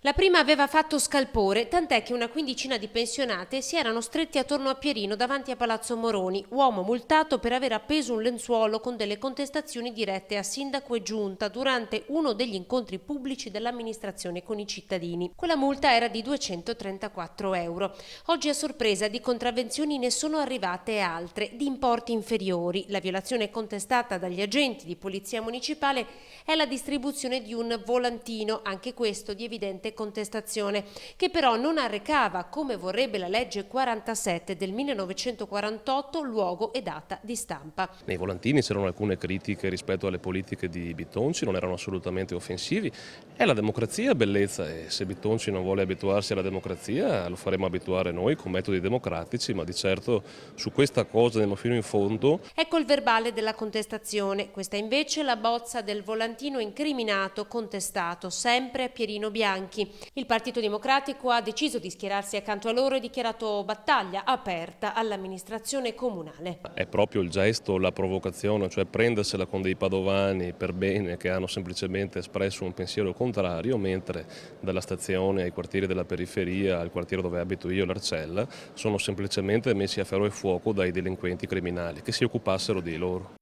La prima aveva fatto scalpore, tant'è che una quindicina di pensionate si erano stretti attorno a Pierino davanti a Palazzo Moroni, uomo multato per aver appeso un lenzuolo con delle contestazioni dirette a sindaco e giunta durante uno degli incontri pubblici dell'amministrazione con i cittadini. Quella multa era di 234 euro. Oggi a sorpresa di contravvenzioni ne sono arrivate altre, di importi inferiori. La violazione contestata dagli agenti di polizia municipale è la distribuzione di un volantino, anche questo di evidente contestazione, che però non arrecava, come vorrebbe la legge 47 del 1948, luogo e data di stampa. Nei volantini c'erano alcune critiche rispetto alle politiche di Bitonci, non erano assolutamente offensivi. È la democrazia bellezza e se Bitonci non vuole abituarsi alla democrazia lo faremo abituare noi con metodi democratici, ma di certo su questa cosa andiamo fino in fondo. Ecco il verbale della contestazione, questa invece la bozza del volantino incriminato contestato, sempre a Pierino Bianchi. Il Partito Democratico ha deciso di schierarsi accanto a loro e dichiarato battaglia aperta all'amministrazione comunale. È proprio il gesto, la provocazione, cioè prendersela con dei padovani per bene che hanno semplicemente espresso un pensiero contrario, mentre dalla stazione ai quartieri della periferia, al quartiere dove abito io, l'Arcella, sono semplicemente messi a ferro e fuoco dai delinquenti criminali che si occupassero di loro.